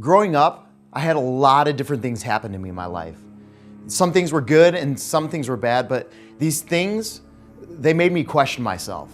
Growing up, I had a lot of different things happen to me in my life. Some things were good and some things were bad, but these things, they made me question myself.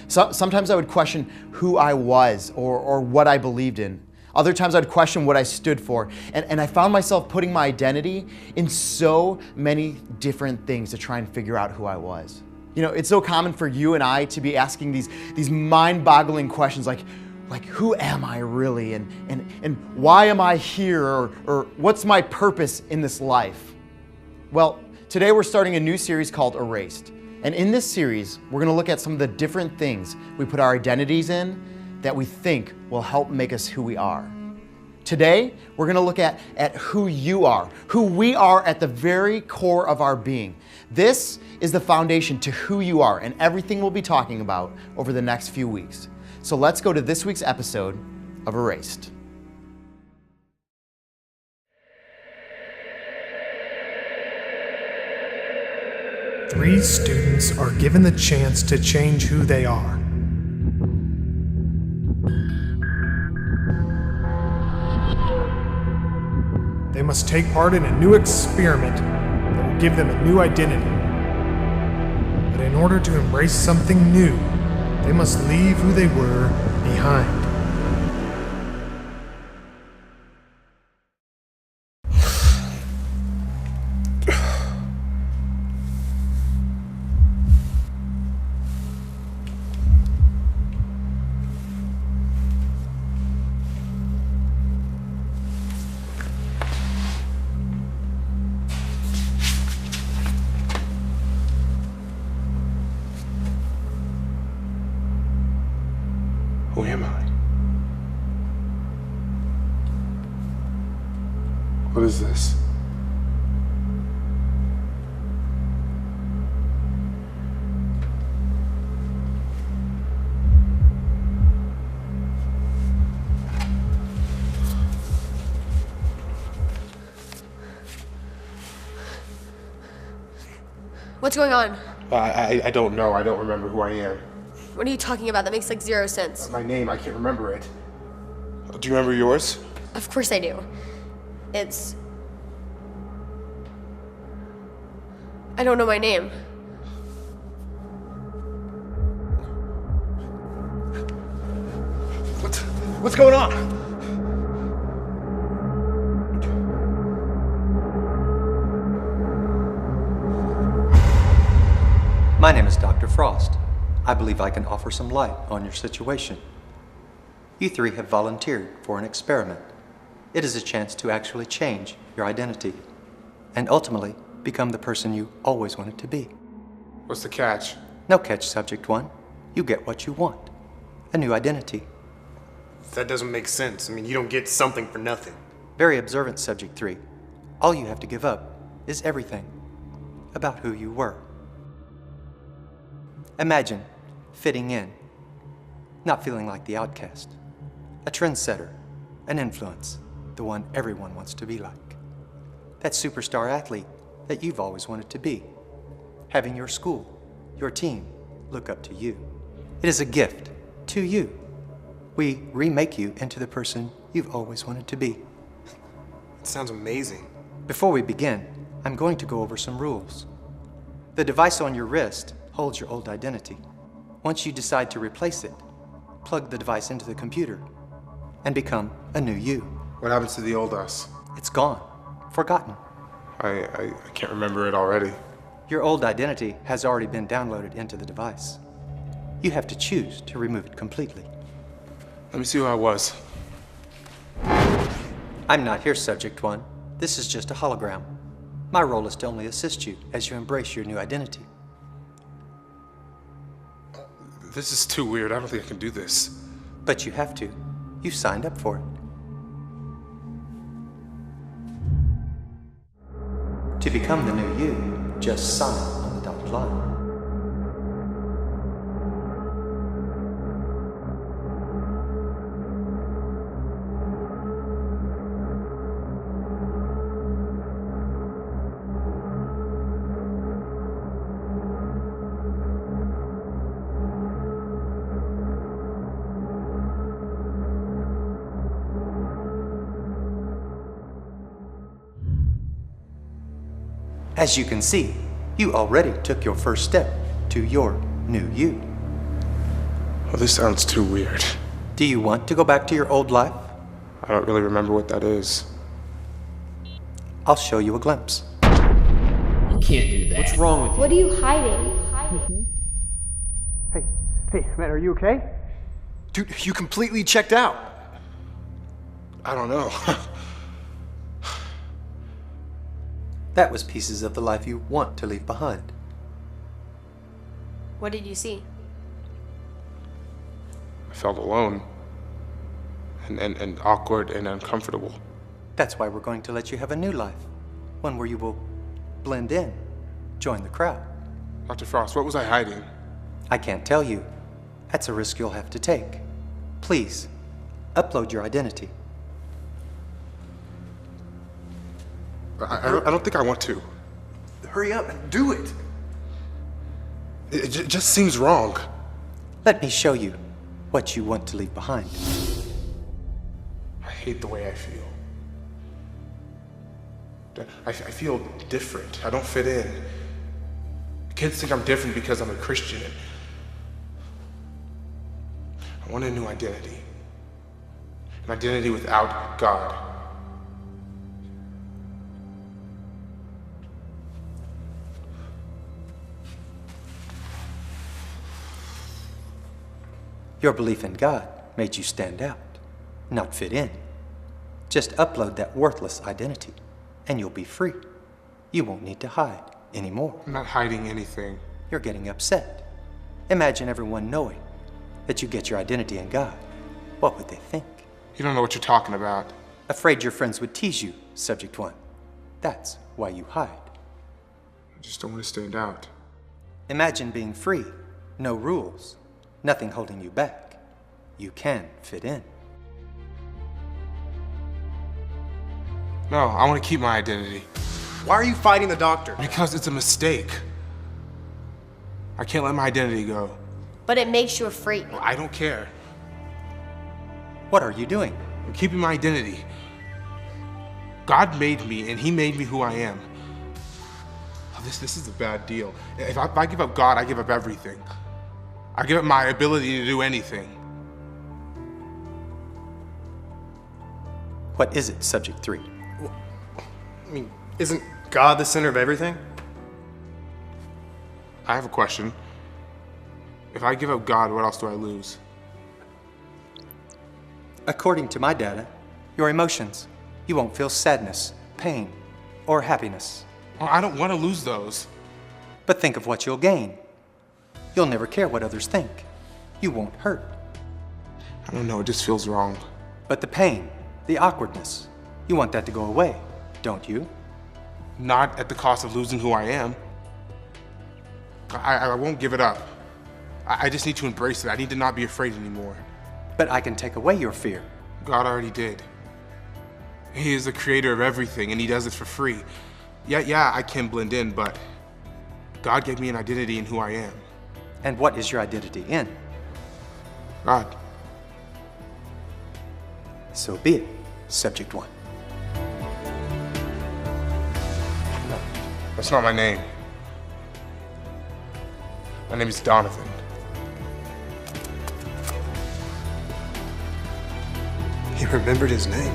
Sometimes I would question who I was or what I believed in. Other times I'd question what I stood for. And I found myself putting my identity in so many different things to try and figure out who I was. You know, it's so common for you and I to be asking these mind-boggling questions like who am I really? And why am I here? Or what's my purpose in this life? Well, today we're starting a new series called Erased. And in this series, we're gonna look at some of the different things we put our identities in that we think will help make us who we are. Today, we're gonna look at who you are, who we are at the very core of our being. This is the foundation to who you are and everything we'll be talking about over the next few weeks. So let's go to this week's episode of Erased. Three students are given the chance to change who they are. They must take part in a new experiment that will give them a new identity. But in order to embrace something new, they must leave who they were behind. Who am I? What is this? What's going on? I don't know. I don't remember who I am. What are you talking about? That makes like zero sense. My name, I can't remember it. Do you remember yours? Of course I do. I don't know my name. What's going on? My name is Dr. Frost. I believe I can offer some light on your situation. You three have volunteered for an experiment. It is a chance to actually change your identity and ultimately become the person you always wanted to be. What's the catch? No catch, Subject 1. You get what you want. A new identity. That doesn't make sense. I mean, you don't get something for nothing. Very observant, Subject 3. All you have to give up is everything about who you were. Imagine fitting in, not feeling like the outcast, a trendsetter, an influence, the one everyone wants to be like. That superstar athlete that you've always wanted to be. Having your school, your team, look up to you. It is a gift to you. We remake you into the person you've always wanted to be. It sounds amazing. Before we begin, I'm going to go over some rules. The device on your wrist holds your old identity. Once you decide to replace it, plug the device into the computer and become a new you. What happens to the old us? It's gone, forgotten. I can't remember it already. Your old identity has already been downloaded into the device. You have to choose to remove it completely. Let me see who I was. I'm not here, Subject 1. This is just a hologram. My role is to only assist you as you embrace your new identity. This is too weird. I don't think I can do this. But you have to. You signed up for it. To become the new you, just sign on the dotted line. As you can see, you already took your first step to your new you. Well, this sounds too weird. Do you want to go back to your old life? I don't really remember what that is. I'll show you a glimpse. You can't do that. What's wrong with you? What are you hiding? Hey, man, are you okay? Dude, you completely checked out. I don't know. That was pieces of the life you want to leave behind. What did you see? I felt alone. And awkward and uncomfortable. That's why we're going to let you have a new life. One where you will blend in, join the crowd. Dr. Frost, what was I hiding? I can't tell you. That's a risk you'll have to take. Please, upload your identity. I don't think I want to. Hurry up and do it. It just seems wrong. Let me show you what you want to leave behind. I hate the way I feel. I feel different. I don't fit in. Kids think I'm different because I'm a Christian. I want a new identity. An identity without God. Your belief in God made you stand out, not fit in. Just upload that worthless identity, and you'll be free. You won't need to hide anymore. I'm not hiding anything. You're getting upset. Imagine everyone knowing that you get your identity in God. What would they think? You don't know what you're talking about. Afraid your friends would tease you, Subject 1. That's why you hide. I just don't want to stand out. Imagine being free, no rules, nothing holding you back. You can fit in. No, I want to keep my identity. Why are you fighting the doctor? Because it's a mistake. I can't let my identity go. But it makes you free. I don't care. What are you doing? I'm keeping my identity. God made me, and He made me who I am. Oh, this is a bad deal. If I give up God, I give up everything. I give up my ability to do anything. What is it, Subject 3? I mean, isn't God the center of everything? I have a question. If I give up God, what else do I lose? According to my data, your emotions. You won't feel sadness, pain, or happiness. Well, I don't want to lose those. But think of what you'll gain. You'll never care what others think. You won't hurt. I don't know, it just feels wrong. But the pain, the awkwardness, you want that to go away, don't you? Not at the cost of losing who I am. I won't give it up. I just need to embrace it. I need to not be afraid anymore. But I can take away your fear. God already did. He is the creator of everything, and He does it for free. Yeah, I can blend in, but God gave me an identity in who I am. And what is your identity in? God. So be it, Subject 1. That's not my name. My name is Donovan. He remembered his name.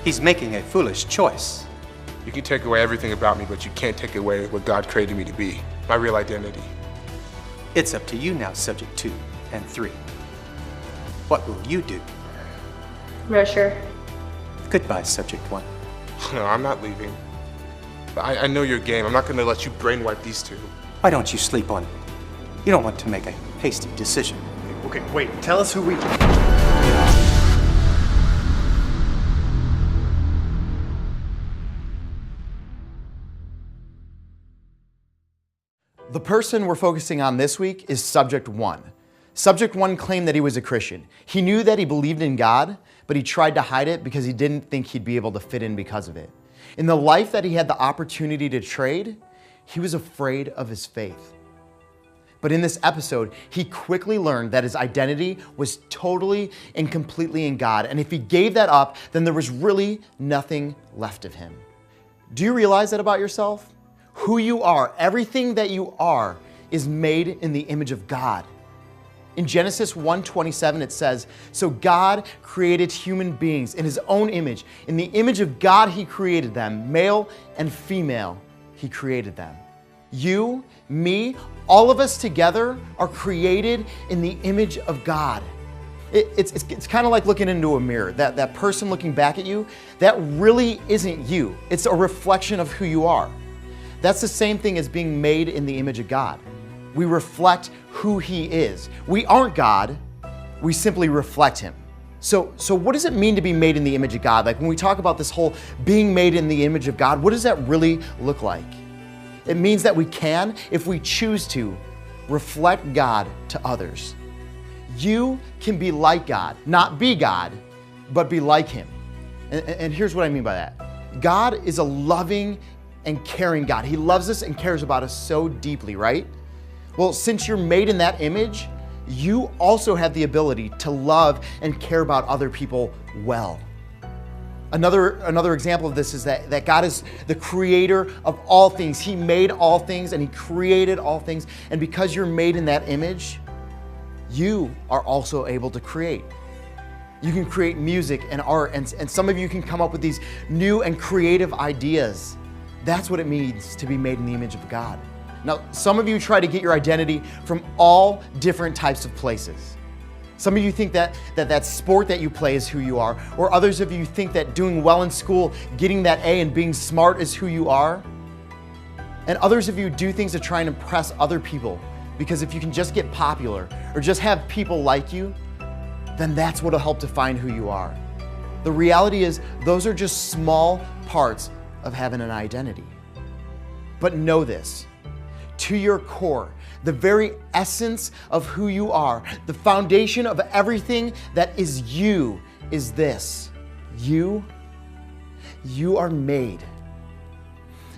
He's making a foolish choice. You can take away everything about me, but you can't take away what God created me to be, my real identity. It's up to you now, Subject 2 and 3. What will you do? I'm not sure. Goodbye, Subject 1. No, I'm not leaving. I know your game. I'm not going to let you brainwipe these two. Why don't you sleep on it? You don't want to make a hasty decision. Okay, wait, tell us who we... The person we're focusing on this week is Subject 1. Subject 1 claimed that he was a Christian. He knew that he believed in God, but he tried to hide it because he didn't think he'd be able to fit in because of it. In the life that he had the opportunity to trade, he was afraid of his faith. But in this episode, he quickly learned that his identity was totally and completely in God, and if he gave that up, then there was really nothing left of him. Do you realize that about yourself? Who you are, everything that you are, is made in the image of God. In Genesis 1:27 it says, "So God created human beings in his own image. In the image of God he created them, male and female he created them." You, me, all of us together are created in the image of God. It's kind of like looking into a mirror. That person looking back at you, that really isn't you. It's a reflection of who you are. That's the same thing as being made in the image of God. We reflect who he is. We aren't God, we simply reflect him. So what does it mean to be made in the image of God? Like when we talk about this whole being made in the image of God, what does that really look like? It means that we can, if we choose to, reflect God to others. You can be like God, not be God, but be like him. And here's what I mean by that. God is a loving and caring God. He loves us and cares about us so deeply, right? Well, since you're made in that image, you also have the ability to love and care about other people well. Another example of this is that God is the creator of all things. He made all things and he created all things. And because you're made in that image, you are also able to create. You can create music and art, and some of you can come up with these new and creative ideas. That's what it means to be made in the image of God. Now, some of you try to get your identity from all different types of places. Some of you think that sport that you play is who you are, or others of you think that doing well in school, getting that A and being smart is who you are. And others of you do things to try and impress other people, because if you can just get popular or just have people like you, then that's what'll help define who you are. The reality is those are just small parts of having an identity. But know this, to your core, the very essence of who you are, the foundation of everything that is you is this. You are made.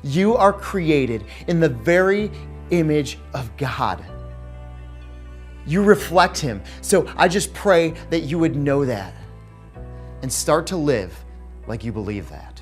You are created in the very image of God. You reflect him. So I just pray that you would know that and start to live like you believe that.